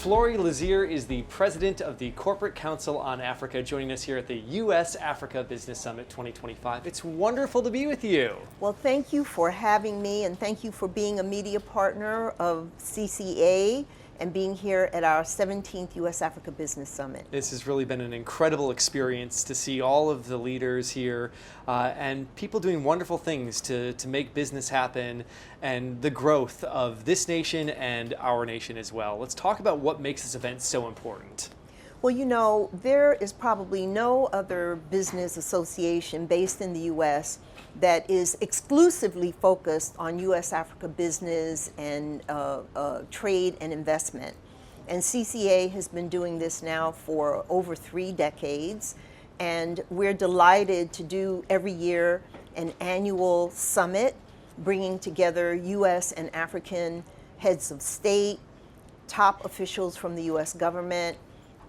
Florie Liser is the president of the Corporate Council on Africa, joining us here at the U.S. Africa Business Summit 2025. It's wonderful to be with you. Well, thank you for having me, and thank you for being a media partner of CCA and being here at our 17th U.S. Africa Business Summit. This has really been an incredible experience to see all of the leaders here and people doing wonderful things to make business happen and the growth of this nation and our nation as well. Let's talk about what makes this event so important. Well, you know, there is probably no other business association based in the U.S. that is exclusively focused on U.S. Africa business and trade and investment. And CCA has been doing this now for over 3 decades. And we're delighted to do every year an annual summit, bringing together U.S. and African heads of state, top officials from the U.S. government,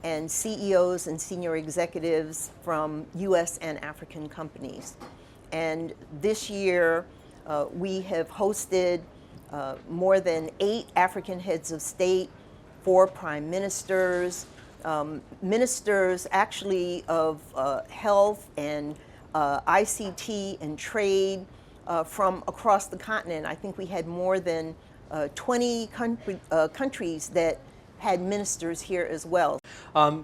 and CEOs and senior executives from U.S. and African companies. And this year, we have hosted more than 8 African heads of state, 4 prime ministers, ministers actually of health and ICT and trade from across the continent. I think we had more than 20 countries that had ministers here as well.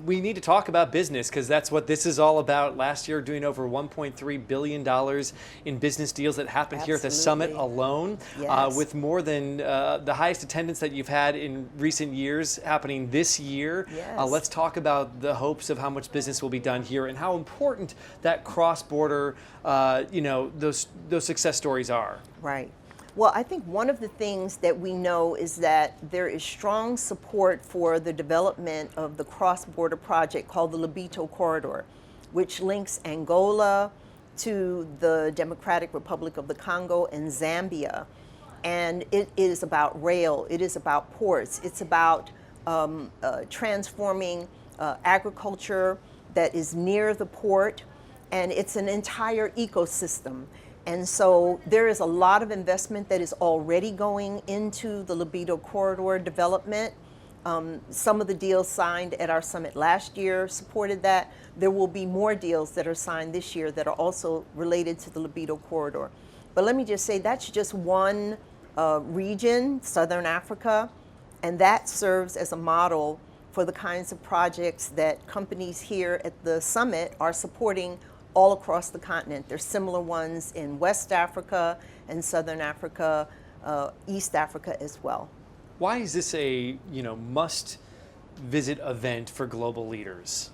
We need to talk about business because that's what this is all about. Last year, doing over $1.3 billion in business deals that happened here at the summit alone, Yes. with more than the highest attendance that you've had in recent years happening this year. Yes. Let's talk about the hopes of how much business will be done here and how important that cross-border, those success stories are. Right. Well, I think one of the things that we know is that there is strong support for the development of the cross-border project called the Lobito Corridor, which links Angola to the Democratic Republic of the Congo and Zambia. And it is about rail, it is about ports, it's about transforming agriculture that is near the port, and it's an entire ecosystem. And so there is a lot of investment that is already going into the Lobito Corridor development. Some of the deals signed at our summit last year supported that. There will be more deals that are signed this year that are also related to the Lobito Corridor. But let me just say that's just one region, Southern Africa, and that serves as a model for the kinds of projects that companies here at the summit are supporting all across the continent. There's similar ones in West Africa and Southern Africa, East Africa as well. Why is this a must-visit event for global leaders?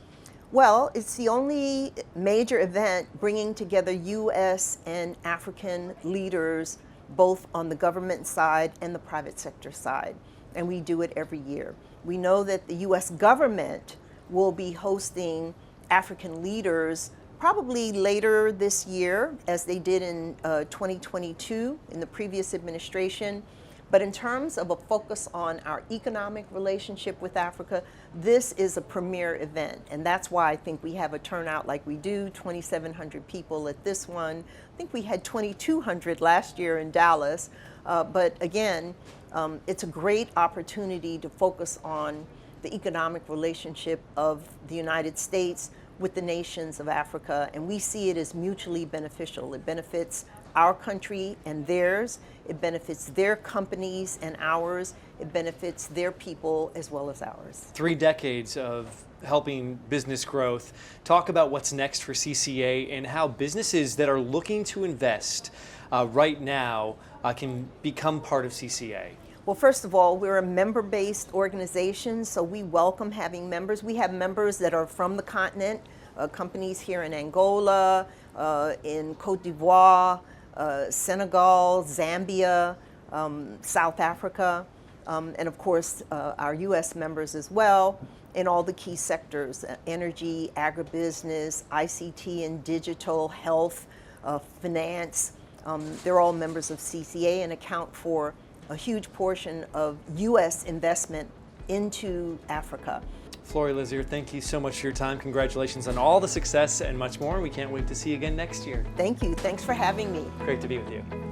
Well, it's the only major event bringing together U.S. and African leaders, both on the government side and the private sector side, and we do it every year. We know that the U.S. government will be hosting African leaders probably later this year, as they did in 2022 in the previous administration. But in terms of a focus on our economic relationship with Africa, this is a premier event. And that's why I think we have a turnout like we do, 2,700 people at this one. I think we had 2,200 last year in Dallas. But again, it's a great opportunity to focus on the economic relationship of the United States with the nations of Africa, and we see it as mutually beneficial. It benefits our country and theirs, it benefits their companies and ours, it benefits their people as well as ours. 3 decades of helping business growth. Talk about what's next for CCA and how businesses that are looking to invest right now can become part of CCA. Well, first of all, we're a member-based organization, so we welcome having members. We have members that are from the continent, companies here in Angola, in Cote d'Ivoire, Senegal, Zambia, South Africa, and of course our U.S. members as well in all the key sectors, energy, agribusiness, ICT and digital, health, finance. They're all members of CCA and account for a huge portion of U.S. investment into Africa. Florie Liser, thank you so much for your time. Congratulations on all the success and much more. We can't wait to see you again next year. Thank you. Thanks for having me. Great to be with you.